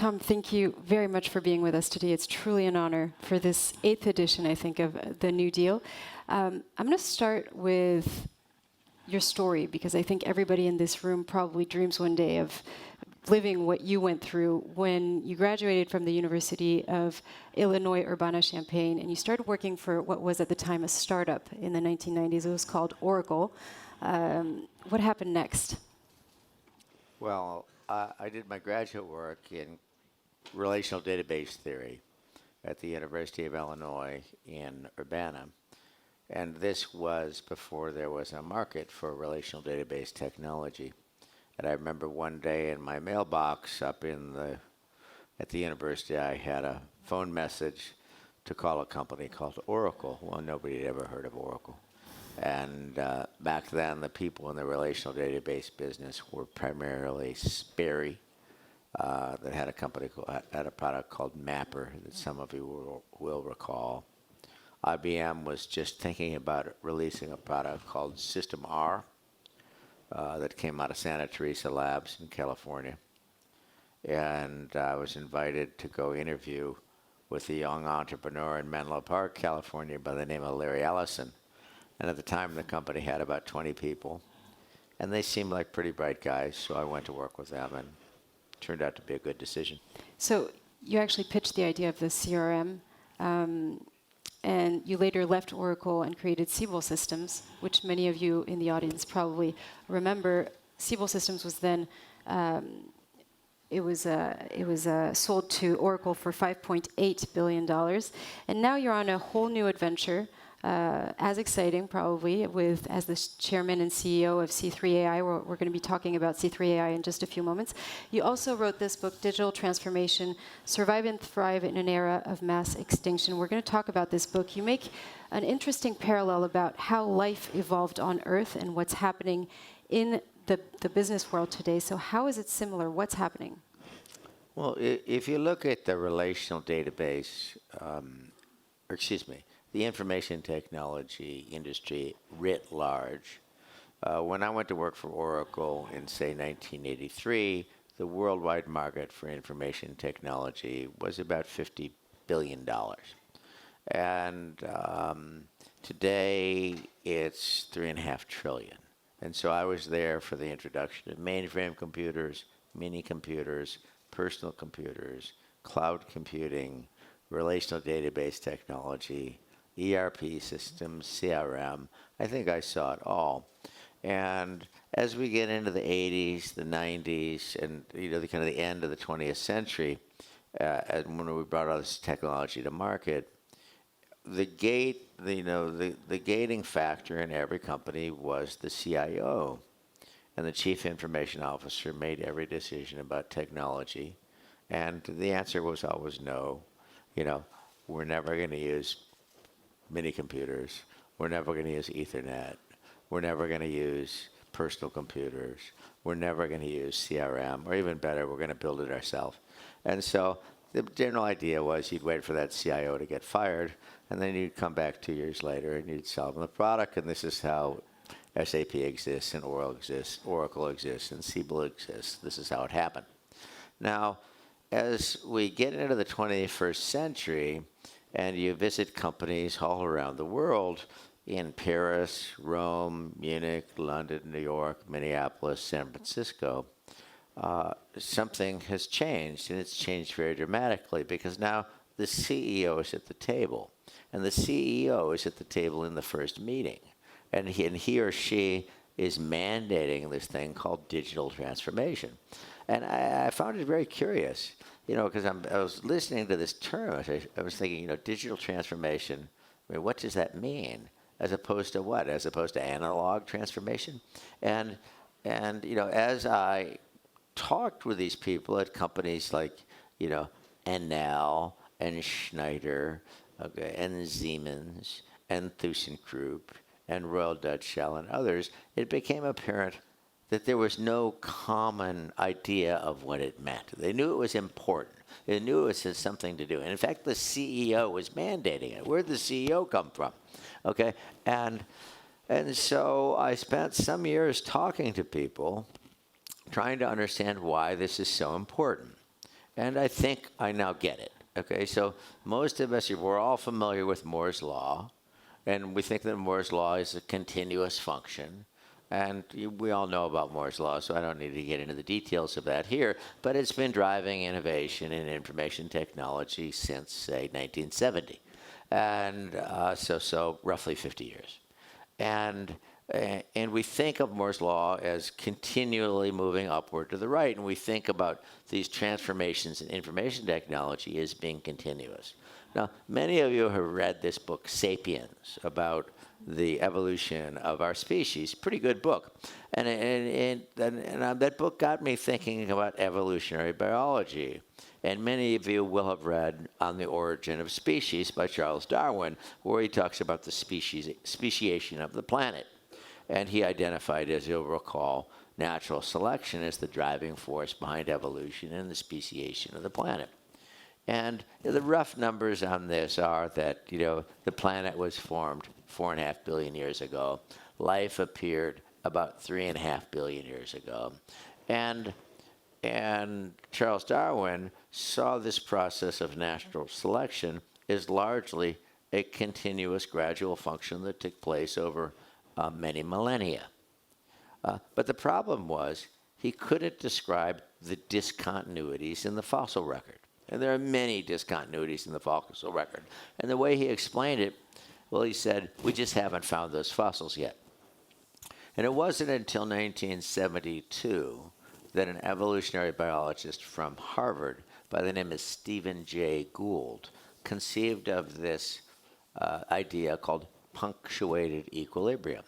Tom, thank you very much for being with us today. It's truly an honor for this 8th edition, I think, of the New Deal. I'm going to start with your story, because I think everybody in this room probably dreams one day of living what you went through when you graduated from the University of Illinois Urbana-Champaign, and you started working for what was at the time a startup in the 1990s. It was called Oracle. What happened next? Well, I did my graduate work in relational database theory at the University of Illinois in Urbana. And this was before there was a market for relational database technology. And I remember one day in my mailbox up at the university, I had a phone message to call a company called Oracle. Well, nobody had ever heard of Oracle. And back then, the people in the relational database business were primarily Sperry, that had a product called Mapper that some of you will recall. IBM was just thinking about releasing a product called System R that came out of Santa Teresa Labs in California. And I was invited to go interview with a young entrepreneur in Menlo Park, California by the name of Larry Ellison. And at the time, the company had about 20 people. And they seemed like pretty bright guys, so I went to work with them, and it turned out to be a good decision. So you actually pitched the idea of the CRM, and you later left Oracle and created SIEBEL Systems, which many of you in the audience probably remember. SIEBEL Systems was then sold to Oracle for $5.8 billion. And now you're on a whole new adventure, as exciting probably, as the chairman and CEO of C3AI. We're going to be talking about C3AI in just a few moments. You also wrote this book, Digital Transformation, Survive and Thrive in an Era of Mass Extinction. We're going to talk about this book. You make an interesting parallel about how life evolved on Earth and what's happening in the business world today. So how is it similar? What's happening? Well, if you look at the relational database, the information technology industry writ large, when I went to work for Oracle in, say, 1983, the worldwide market for information technology was about $50 billion. And today, it's $3.5 trillion. And so I was there for the introduction of mainframe computers, mini computers, personal computers, cloud computing, relational database technology, ERP systems, CRM. I think I saw it all. And as we get into the 80s, the 90s, and the kind of the end of the 20th century, and when we brought all this technology to market, the gating factor in every company was the CIO. And the chief information officer made every decision about technology. And the answer was always no. We're never going to use mini computers. We're never going to use Ethernet. We're never going to use personal computers. We're never going to use CRM. Or even better, we're going to build it ourselves. And so the general idea was you'd wait for that CIO to get fired, and then you'd come back 2 years later and you'd sell them the product. And this is how SAP exists, and Oracle exists, and SIEBEL exists. This is how it happened. Now, as we get into the 21st century, and you visit companies all around the world, in Paris, Rome, Munich, London, New York, Minneapolis, San Francisco, something has changed, and it's changed very dramatically, because now the CEO is at the table, and the CEO is at the table in the first meeting. And he or she is mandating this thing called digital transformation. And I found it very curious, because I was listening to this term. I was thinking, digital transformation, what does that mean? As opposed to what? As opposed to analog transformation? And as I talked with these people at companies like, Enel and Schneider, and Siemens and ThyssenKrupp and Royal Dutch Shell and others, it became apparent that there was no common idea of what it meant. They knew it was important. They knew it was something to do. And in fact, the CEO was mandating it. Where did the CEO come from? Okay, and so I spent some years talking to people, trying to understand why this is so important. And I think I now get it. Okay, so most of us, we're all familiar with Moore's law, and we think that Moore's law is a continuous function. And we all know about Moore's law, so I don't need to get into the details of that here. But it's been driving innovation in information technology since, say, 1970. And so roughly 50 years. And we think of Moore's law as continually moving upward to the right, and we think about these transformations in information technology as being continuous. Now, many of you have read this book, *Sapiens*, about the evolution of our species. Pretty good book. And that book got me thinking about evolutionary biology. And many of you will have read On the Origin of Species by Charles Darwin, where he talks about the speciation of the planet. And he identified, as you'll recall, natural selection as the driving force behind evolution and the speciation of the planet. And the rough numbers on this are that, the planet was formed 4.5 billion years ago. Life appeared about 3.5 billion years ago. And Charles Darwin saw this process of natural selection as largely a continuous gradual function that took place over many millennia. But the problem was he couldn't describe the discontinuities in the fossil record. And there are many discontinuities in the fossil record. And the way he explained it, well, he said, we just haven't found those fossils yet. And it wasn't until 1972 that an evolutionary biologist from Harvard by the name of Stephen Jay Gould conceived of this idea called punctuated equilibrium.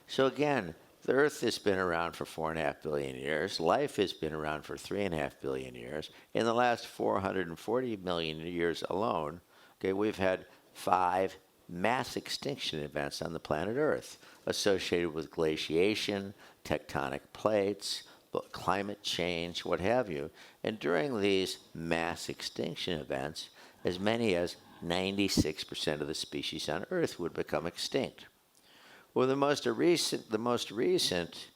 So again, the Earth has been around for 4.5 billion years. Life has been around for 3.5 billion years. In the last 440 million years alone, okay, we've had 5 mass extinction events on the planet Earth associated with glaciation, tectonic plates, climate change, what have you. And during these mass extinction events, as many as 96% of the species on Earth would become extinct. Well, the most recent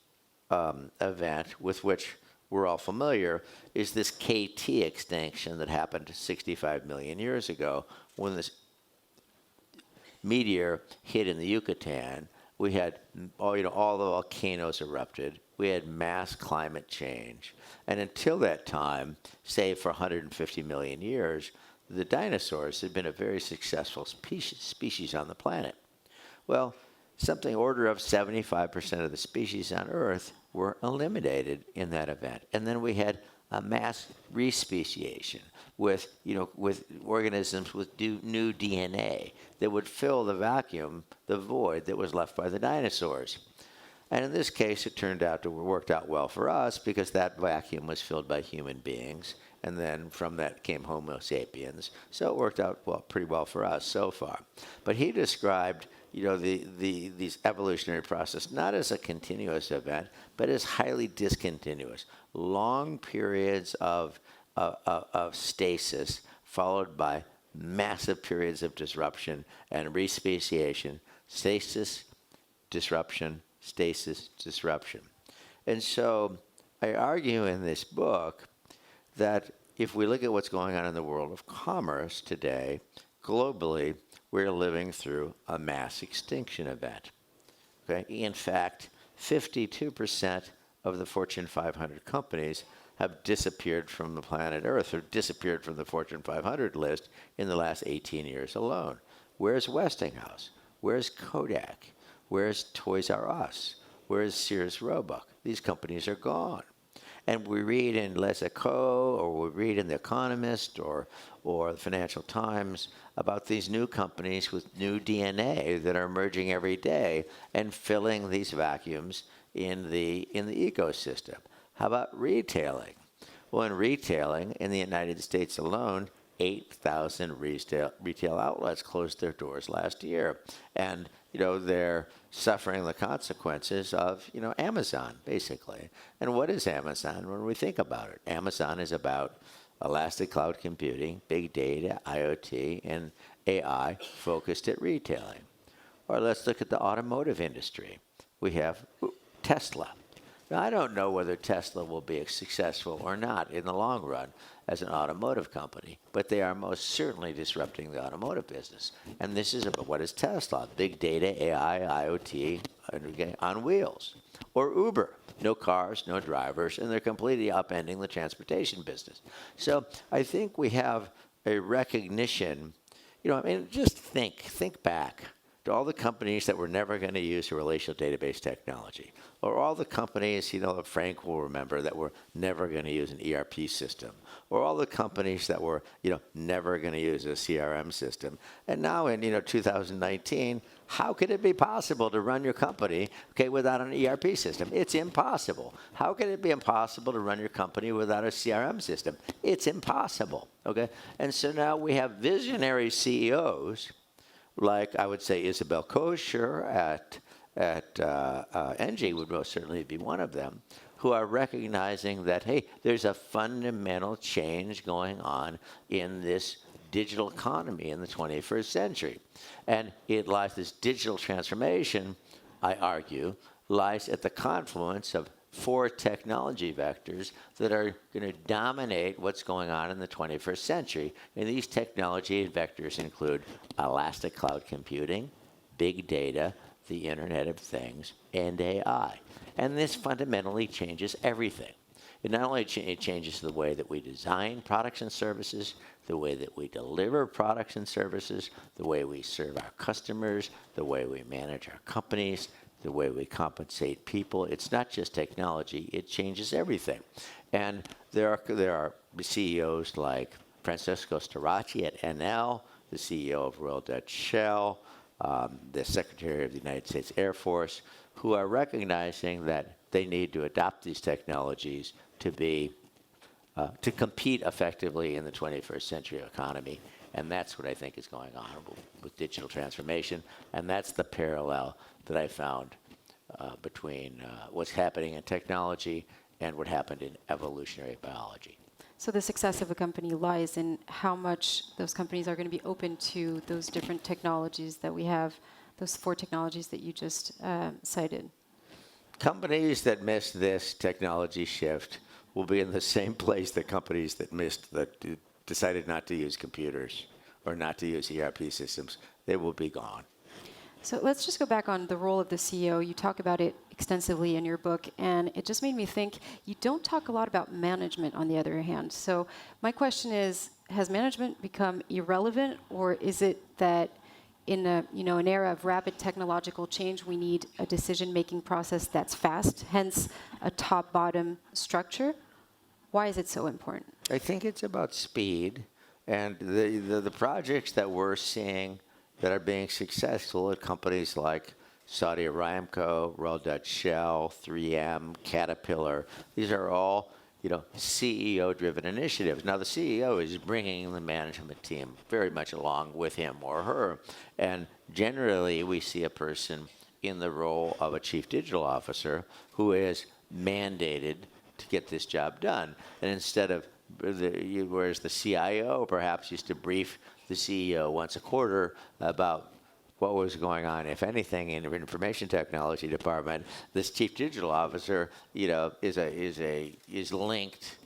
event with which we're all familiar is this KT extinction that happened 65 million years ago when this meteor hit in the Yucatan. We had all the volcanoes erupted. We had mass climate change. And until that time, say for 150 million years, the dinosaurs had been a very successful species on the planet. Well, something order of 75% of the species on Earth were eliminated in that event. And then we had a mass respeciation with organisms with new DNA that would fill the vacuum, the void that was left by the dinosaurs. And in this case, it worked out well for us because that vacuum was filled by human beings. And then from that came Homo sapiens. So it worked out pretty well for us so far. But he described these evolutionary process not as a continuous event, but as highly discontinuous. Long periods of stasis followed by massive periods of disruption and respeciation, stasis, disruption, stasis, disruption. And so I argue in this book that if we look at what's going on in the world of commerce today, globally, we're living through a mass extinction event. Okay? In fact, 52% of the Fortune 500 companies have disappeared from the planet Earth or disappeared from the Fortune 500 list in the last 18 years alone. Where's Westinghouse? Where's Kodak? Where's Toys R Us? Where's Sears Roebuck? These companies are gone. And we read in Les Echos, or we read in The Economist, or the Financial Times about these new companies with new DNA that are emerging every day and filling these vacuums in the ecosystem. How about retailing? Well, in retailing, in the United States alone, 8,000 retail outlets closed their doors last year. And, they're suffering the consequences of, Amazon, basically. And what is Amazon when we think about it? Amazon is about elastic cloud computing, big data, IoT, and AI focused at retailing. Or let's look at the automotive industry. We have Tesla. Now, I don't know whether Tesla will be successful or not in the long run as an automotive company, but they are most certainly disrupting the automotive business. And this is about what is Tesla? Big data, AI, IoT on wheels. Or Uber. No cars, no drivers, and they're completely upending the transportation business. So I think we have a recognition, I mean, just think back to all the companies that were never going to use a relational database technology, or all the companies, that Frank will remember, that were never going to use an ERP system, or all the companies that were, never going to use a CRM system. And now in, 2019, how could it be possible to run your company, without an ERP system? It's impossible. How could it be impossible to run your company without a CRM system? It's impossible, okay? And so now we have visionary CEOs, like I would say Isabel Kosher at NG would most certainly be one of them, who are recognizing that, hey, there's a fundamental change going on in this digital economy in the 21st century. And it lies, this digital transformation, I argue, lies at the confluence of 4 technology vectors that are going to dominate what's going on in the 21st century. And these technology vectors include elastic cloud computing, big data, the Internet of Things, and AI. And this fundamentally changes everything. It not only it changes the way that we design products and services, the way that we deliver products and services, the way we serve our customers, the way we manage our companies, the way we compensate people. It's not just technology, it changes everything. And there are CEOs like Francesco Starace at NL, the CEO of Royal Dutch Shell, the Secretary of the United States Air Force, who are recognizing that they need to adopt these technologies to compete effectively in the 21st century economy. And that's what I think is going on with digital transformation. And that's the parallel that I found between what's happening in technology and what happened in evolutionary biology. So the success of a company lies in how much those companies are going to be open to those different technologies that we have, those 4 technologies that you just cited. Companies that miss this technology shift will be in the same place that companies that decided not to use computers or not to use ERP systems. They will be gone. So let's just go back on the role of the CEO. You talk about it extensively in your book, and it just made me think you don't talk a lot about management on the other hand. So my question is, has management become irrelevant, or is it that in an era of rapid technological change, we need a decision-making process that's fast, hence a top-bottom structure? Why is it so important? I think it's about speed, and the projects that we're seeing that are being successful at companies like Saudi Aramco, Royal Dutch Shell, 3M, Caterpillar. These are all, CEO-driven initiatives. Now, the CEO is bringing the management team very much along with him or her. And generally, we see a person in the role of a chief digital officer who is mandated to get this job done. And instead of, whereas the CIO perhaps used to brief the CEO once a quarter about what was going on, if anything, in the information technology department, this chief digital officer, is linked,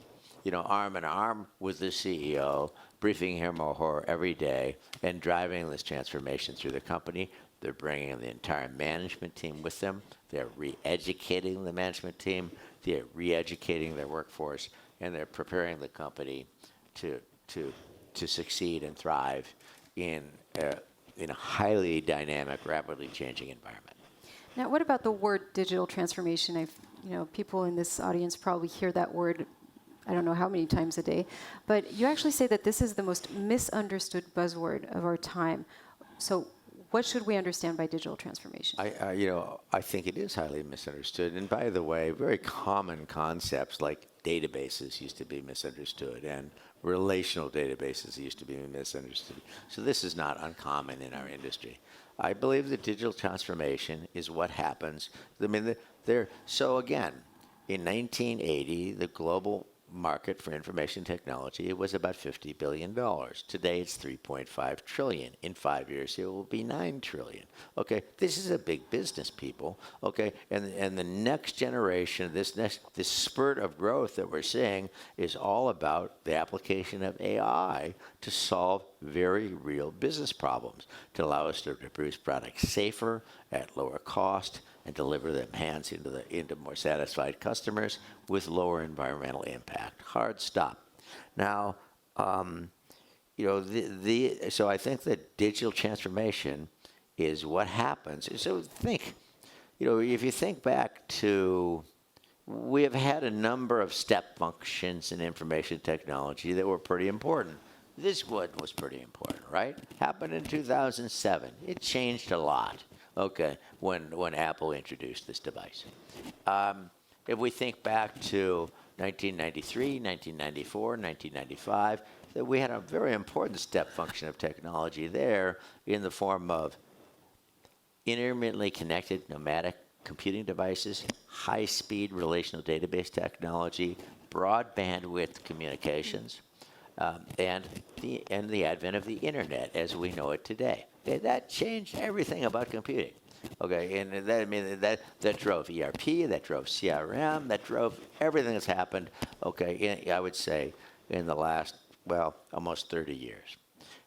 arm in arm with the CEO, briefing him or her every day and driving this transformation through the company. They're bringing the entire management team with them. They're re-educating the management team. They're re-educating their workforce, and they're preparing the company to succeed and thrive in a highly dynamic, rapidly changing environment. Now, what about the word digital transformation? People in this audience probably hear that word, I don't know how many times a day, but you actually say that this is the most misunderstood buzzword of our time. So what should we understand by digital transformation? I think it is highly misunderstood. And by the way, very common concepts like databases used to be misunderstood, and relational databases used to be misunderstood. So this is not uncommon in our industry. I believe that digital transformation is what happens. So again, in 1980, the global market for information technology, it was about $50 billion. Today it's $3.5 trillion. In 5 years, it will be $9 trillion. Okay, this is a big business, people. Okay, and the next generation, this spurt of growth that we're seeing is all about the application of AI to solve very real business problems, to allow us to produce products safer, at lower cost, and deliver them hands into more satisfied customers with lower environmental impact. Hard stop. Now, so I think that digital transformation is what happens. So think, if you think back to, we have had a number of step functions in information technology that were pretty important. This one was pretty important, right? Happened in 2007. It changed a lot. Okay, when Apple introduced this device. If we think back to 1993, 1994, 1995, that we had a very important step function of technology there in the form of intermittently connected nomadic computing devices, high-speed relational database technology, broad bandwidth communications, and the advent of the internet as we know it today. Okay, that changed everything about computing. Okay, and that drove ERP, that drove CRM, that drove everything that's happened. Okay, I would say in the last, almost 30 years.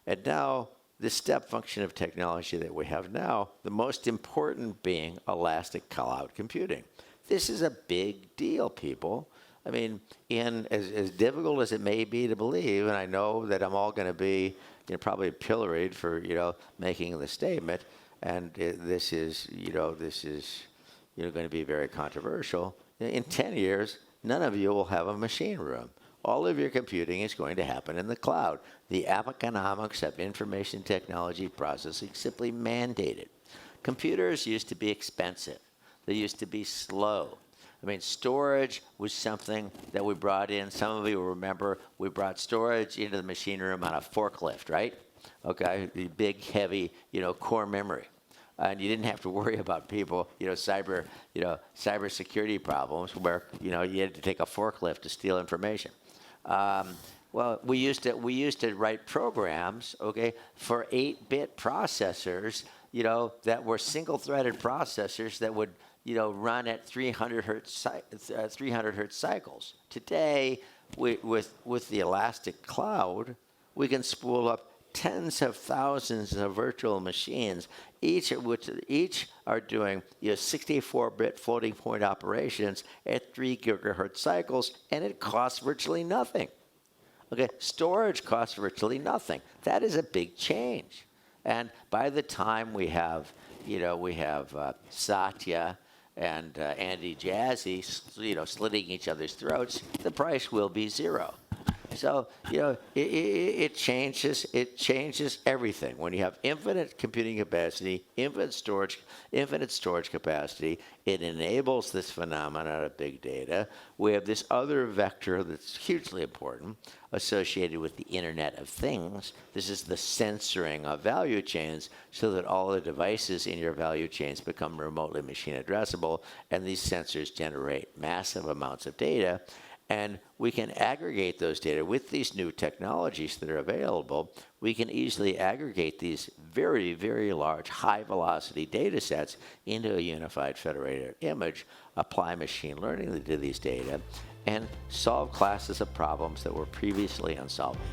And now the step function of technology that we have now, the most important being elastic cloud computing. This is a big deal, people. I mean, as difficult as it may be to believe, and I know that I'm all going to be probably pilloried for making the statement, and this is going to be very controversial. In 10 years, none of you will have a machine room. All of your computing is going to happen in the cloud. The economics of information technology processing simply mandated. Computers used to be expensive. They used to be slow. I mean, storage was something that we brought in. Some of you will remember we brought storage into the machine room on a forklift, right? Okay, the big, heavy, core memory. And you didn't have to worry about people, cyber security problems where, you had to take a forklift to steal information. Well, we used to write programs, okay, for 8-bit processors, that were single-threaded processors that would, run at 300 hertz cycles. Today, with the elastic cloud, we can spool up tens of thousands of virtual machines, each are doing 64-bit floating point operations at 3 gigahertz cycles, and it costs virtually nothing. Okay, storage costs virtually nothing. That is a big change. And by the time we have Satya and Andy Jassy, slitting each other's throats, the price will be zero. So, it changes everything. When you have infinite computing capacity, infinite storage capacity, it enables this phenomenon of big data. We have this other vector that's hugely important associated with the Internet of Things. This is the censoring of value chains so that all the devices in your value chains become remotely machine addressable, and these sensors generate massive amounts of data. And we can aggregate those data with these new technologies that are available. We can easily aggregate these very, very large, high-velocity data sets into a unified federated image, apply machine learning to these data, and solve classes of problems that were previously unsolvable.